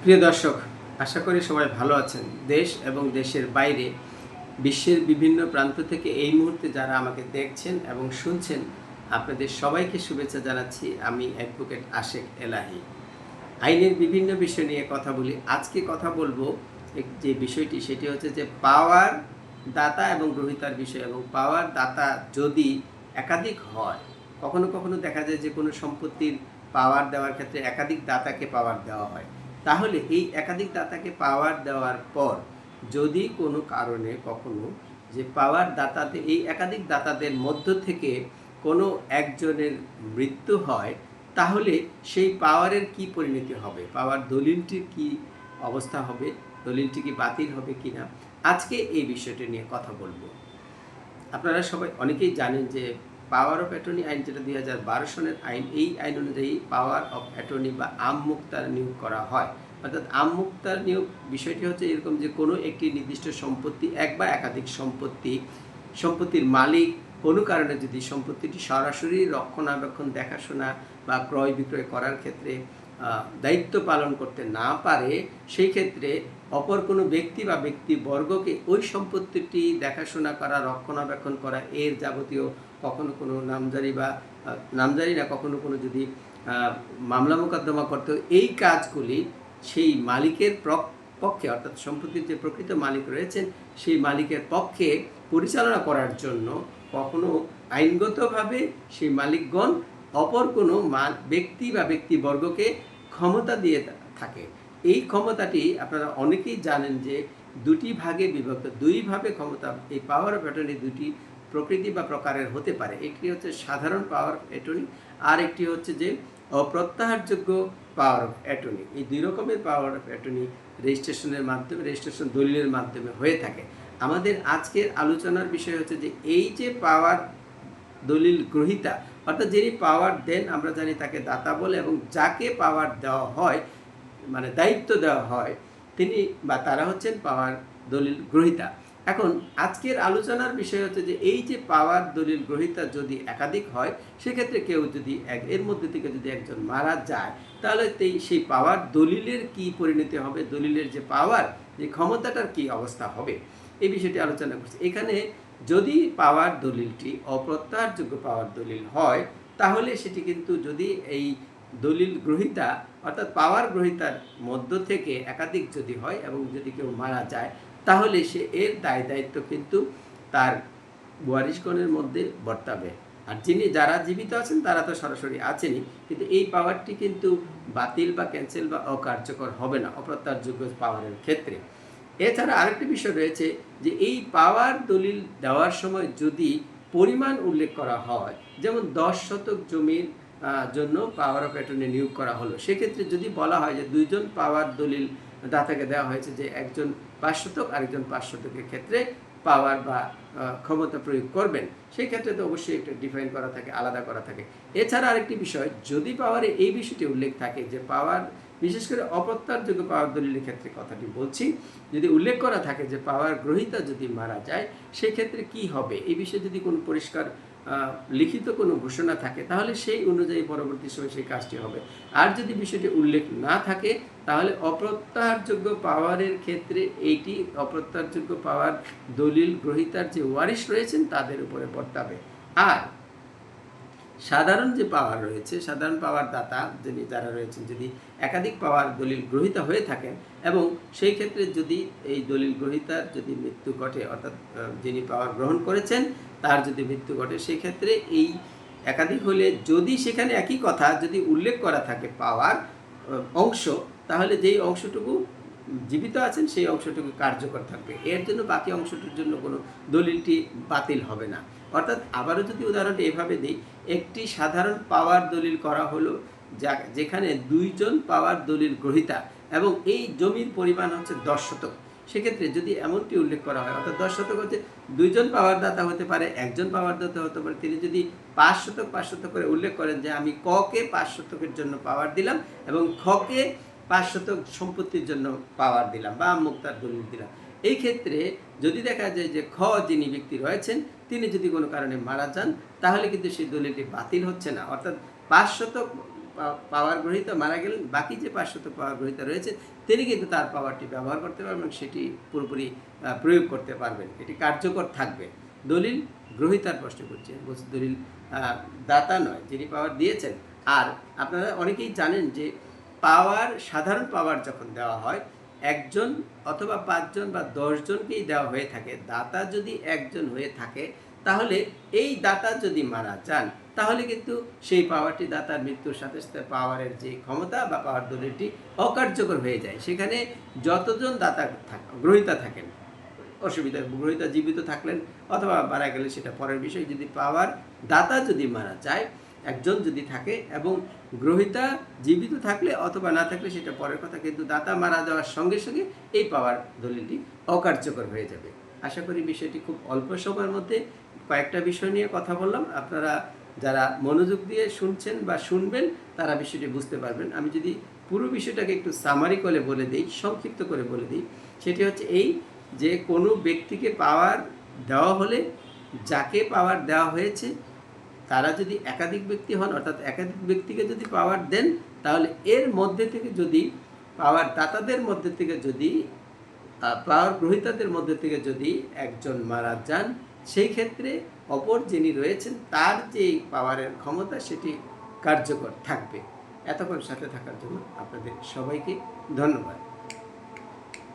প্রিয় দর্শক, আশা করি সবাই ভালো আছেন। দেশ এবং দেশের বাইরে বিশ্বের বিভিন্ন প্রান্ত থেকে এই মুহূর্তে যারা আমাকে দেখছেন এবং শুনছেন, আপনাদের সবাইকে শুভেচ্ছা জানাচ্ছি। আমি অ্যাডভোকেট আশেক এলাহি। আইনের বিভিন্ন বিষয় নিয়ে কথা বলি। আজকে কথা বলবো যে বিষয়টি, সেটি হচ্ছে যে পাওয়ার দাতা এবং গ্রহীতার বিষয়। এবং পাওয়ার দাতা যদি একাধিক হয়, কখনো কখনো দেখা যায় যে কোনো সম্পত্তির পাওয়ার দেওয়ার ক্ষেত্রে একাধিক দাতাকে পাওয়ার দেওয়া হয়। তাহলে এই একাধিক দাতাকে পাওয়ার দেওয়ার পর যদি কোনো কারণে কখনো যে পাওয়ার দাতাদের, এই একাধিক দাতাদের মধ্য থেকে কোনো একজনের মৃত্যু হয়, তাহলে সেই পাওয়ারের কি পরিণতি হবে, পাওয়ার দলিলটির কি অবস্থা হবে, দলিলটি কি বাতিল হবে কিনা, আজকে এই বিষয়টি নিয়ে কথা বলবো। আপনারা সবাই অনেকেই জানেন যে পাওয়ার অফ অ্যাটর্নি আইন, যেটা 2012 সনের আইন, এই আইন অনুযায়ী পাওয়ার অফ অ্যাটর্নি বা আমমুক্তার নিয়োগ করা হয়। অর্থাৎ আমমুক্তার নিয়োগ বিষয়টি হচ্ছে এরকম যে কোনো একটি নির্দিষ্ট সম্পত্তি, এক বা একাধিক সম্পত্তির মালিক কোনো কারণে যদি সম্পত্তিটি সরাসরি রক্ষণাবেক্ষণ, দেখাশোনা বা ক্রয় বিক্রয় করার ক্ষেত্রে দায়িত্ব পালন করতে না পারে, সেই ক্ষেত্রে অপর কোনো ব্যক্তি বা ব্যক্তিবর্গকে ওই সম্পত্তিটি দেখাশোনা করা, রক্ষণাবেক্ষণ করা, এর যাবতীয় কখনো কোনো নামজারি না, কখনো কোনো যদি মামলা মোকদ্দমা করতে, এই কাজগুলি সেই মালিকের পক্ষে, অর্থাৎ সম্পত্তির যে প্রকৃত মালিক রয়েছেন সেই মালিকের পক্ষে পরিচালনা করার জন্য কখনো আইনগতভাবে সেই মালিকগণ অপর কোনো ব্যক্তি বা ব্যক্তিবর্গকে ক্ষমতা দিয়ে থাকে। এই ক্ষমতাটি আপনারা অনেকেই জানেন যে দুটি ভাগে বিভক্ত, দুইভাবে ক্ষমতা, এই পাওয়ার অফ অ্যাটর্নি দুটি প্রকৃতি বা প্রকারের হতে পারে। একটি হচ্ছে সাধারণ পাওয়ার অফ অ্যাটর্নি, আর একটি হচ্ছে যে অপ্রত্যাহারযোগ্য পাওয়ার অফ অ্যাটর্নি। এই দুই রকমের পাওয়ার অফ অ্যাটর্নি রেজিস্ট্রেশনের মাধ্যমে, রেজিস্ট্রেশন দলিলের মাধ্যমে হয়ে থাকে। আমাদের আজকের আলোচনার বিষয় হচ্ছে যে এই যে পাওয়ার দলিল গ্রহীতা, অর্থাৎ যিনি পাওয়ার দেন আমরা জানি তাকে দাতা বলে, এবং যাকে পাওয়ার দেওয়া হয়, মানে দায়িত্ব দেওয়া হয়, তিনি বা তারা হচ্ছেন পাওয়ার দলিল গ্রহীতা। এখন আজকের আলোচনার বিষয় হচ্ছে যে এই যে পাওয়ার দলিল গ্রহীতা যদি একাধিক হয়, সেক্ষেত্রে কেউ যদি এর মধ্যে থেকে যদি একজন মারা যায়, তাহলে সেই পাওয়ার দলিলের কি পরিণতি হবে, দলিলের যে পাওয়ার, যে ক্ষমতাটার কি অবস্থা হবে, এই বিষয়টি আলোচনা করছি। এখানে যদি পাওয়ার দলিলটি অপ্রত্যাহারযোগ্য পাওয়ার দলিল হয়, তাহলে সেটি কিন্তু যদি এই দলিল গ্রহীতা অর্থাৎ পাওয়ার গ্রহীতার মধ্য থেকে একাধিক যদি হয় এবং যদি কেউ মারা যায়, তাহলে সে এর দায় দায়িত্ব কিন্তু তার ওয়ারিশগণের মধ্যে বর্তাবে। আর যারা জীবিত আছেন তারা তো সরাসরি আছেনই, কিন্তু এই পাওয়ারটি কিন্তু বাতিল বা ক্যান্সেল বা অকার্যকর হবে না অপ্রত্যাহারযোগ্য পাওয়ারের ক্ষেত্রে। এছাড়া আরেকটি বিষয় রয়েছে যে এই পাওয়ার দলিল দেওয়ার সময় যদি পরিমাণ উল্লেখ করা হয়, যেমন 10 শতক জমির জন্য পাওয়ার অফ অ্যাটর্নি নিয়োগ করা হলো, সেক্ষেত্রে যদি বলা হয় যে দুইজন পাওয়ার দলিল দাতাকে দেওয়া হয়েছে, যে একজন 5 শতক আরেকজন 5 শতকের ক্ষেত্রে পাওয়ার বা ক্ষমতা প্রয়োগ করবেন, সেই ক্ষেত্রে তো অবশ্যই একটা ডিফাইন করা থাকে, আলাদা করা থাকে। এছাড়া আরেকটি বিষয়, যদি পাওয়ারে এই বিষয়টি উল্লেখ থাকে যে পাওয়ার, বিশেষ করে অপ্রত্যাহারযোগ্য পাওয়ার দলিলের ক্ষেত্রে কথাটি বলছি, যদি উল্লেখ করা থাকে যে পাওয়ার গ্রহীতা যদি মারা যায়, সেক্ষেত্রে কি হবে, এই বিষয়ে যদি কোনো পরিষ্কার লিখিত কোনো ঘোষণা থাকে, তাহলে সেই অনুযায়ী পরবর্তী সময় সেই কাজটি হবে। আর যদি বিষয়টি উল্লেখ না থাকে, তাহলে অপ্রত্যাহারযোগ্য পাওয়ারের ক্ষেত্রে এইটি অপ্রত্যাহারযোগ্য পাওয়ার দলিল গ্রহীতার যে ওয়ারিশ রয়েছেন তাদের উপরে বর্তাবে। আর সাধারণ যে পাওয়ার রয়েছে, সাধারণ পাওয়ার দাতা যারা রয়েছেন, যদি একাধিক পাওয়ার দলিল গ্রহীতা হয়ে থাকেন এবং সেই ক্ষেত্রে যদি এই দলিল গ্রহীতার যদি মৃত্যু ঘটে, অর্থাৎ যিনি পাওয়ার গ্রহণ করেছেন তার যদি মৃত্যু ঘটে, সেই ক্ষেত্রে এই একাধিক হলে যদি সেখানে একই কথা যদি উল্লেখ করা থাকে পাওয়ার অংশ, তাহলে যেই অংশটুকু জীবিত আছেন সেই অংশটুকু কার্যকর থাকবে, এর জন্য বাকি অংশটির জন্য কোনো দলিলটি বাতিল হবে না। অর্থাৎ আবারও যদি উদাহরণটি এভাবে দিই, একটি সাধারণ পাওয়ার দলিল করা হলো যেখানে দুইজন পাওয়ার দলিল গ্রহীতা এবং এই জমির পরিমাণ হচ্ছে 10 শতক, সেক্ষেত্রে যদি এমনটি উল্লেখ করা হয়, অর্থাৎ 10 শতক হচ্ছে দুইজন পাওয়ার দাতা হতে পারে, একজন পাওয়ার দাতা হতে পারে, তিনি যদি 5 শতক 5 শতক করে উল্লেখ করেন যে আমি ককে 5 শতকের জন্য পাওয়ার দিলাম এবং খকে 5 শতক সম্পত্তির জন্য পাওয়ার দিলাম বা মুক্তার দলিল দিলাম, এই ক্ষেত্রে যদি দেখা যায় যে খ যিনি ব্যক্তি রয়েছেন তিনি যদি কোনো কারণে মারা যান, তাহলে কিন্তু সেই দলিলটি বাতিল হচ্ছে না। অর্থাৎ 5 শতক পাওয়ার গ্রহীতা মারা গেলেন, বাকি যে 500 পাওয়ার গ্রহীতা রয়েছে তিনি কিন্তু তার পাওয়ারটি ব্যবহার করতে পারবেন, সেটি পুরোপুরি প্রয়োগ করতে পারবেন, এটি কার্যকর থাকবে। দলিল গ্রহীতার প্রশ্ন করছি, বলছি দলিল দাতা নয়, যিনি পাওয়ার দিয়েছেন। আর আপনারা অনেকেই জানেন যে পাওয়ার, সাধারণ পাওয়ার যখন দেওয়া হয় একজন অথবা 5 জন বা 10 জনকেই দেওয়া হয়ে থাকে। দাতা যদি একজন হয়ে থাকে তাহলে এই দাতা যদি মারা যান তাহলে কিন্তু সেই পাওয়ারটি দাতার মৃত্যুর সাথে সাথে পাওয়ারের যে ক্ষমতা বা পাওয়ার দলিলটি অকার্যকর হয়ে যায়। সেখানে যতজন দাতা গ্রহীতা থাকেন অসুবিধা, গ্রহীতা জীবিত থাকলেন অথবা মারা গেলে সেটা পরের বিষয়। যদি পাওয়ার দাতা যদি মারা যায়, একজন যদি থাকে এবং গ্রহীতা জীবিত থাকলে অথবা না থাকলে সেটা পরের কথা, কিন্তু দাতা মারা যাওয়ার সঙ্গে সঙ্গে এই পাওয়ার দলিলটি অকার্যকর হয়ে যাবে। আশা করি বিষয়টি খুব অল্প সময়ের মধ্যে কয়েকটা বিষয় নিয়ে কথা বললাম, আপনারা যারা মনোযোগ দিয়ে শুনছেন বা শুনবেন তারা বিষয়টি বুঝতে পারবেন। আমি যদি পুরো বিষয়টাকে একটু সামারি করে বলে দিই, সংক্ষিপ্ত করে বলে দিই, সেটি হচ্ছে এই যে কোনো ব্যক্তিকে পাওয়ার দেওয়া হলে যাকে পাওয়ার দেওয়া হয়েছে তারা যদি একাধিক ব্যক্তি হন, অর্থাৎ একাধিক ব্যক্তিকে যদি পাওয়ার দেন তাহলে এর মধ্যে থেকে যদি পাওয়ার দাতাদের মধ্যে থেকে যদি পাওয়ার গ্রহীতাদের মধ্যে থেকে যদি একজন মারা যান, সেই ক্ষেত্রে অপর যিনি রয়েছেন তার যে পাওয়ারের ক্ষমতা সেটি কার্যকর থাকবে। এতক্ষণ সাথে থাকার জন্য আপনাদের সবাইকে ধন্যবাদ।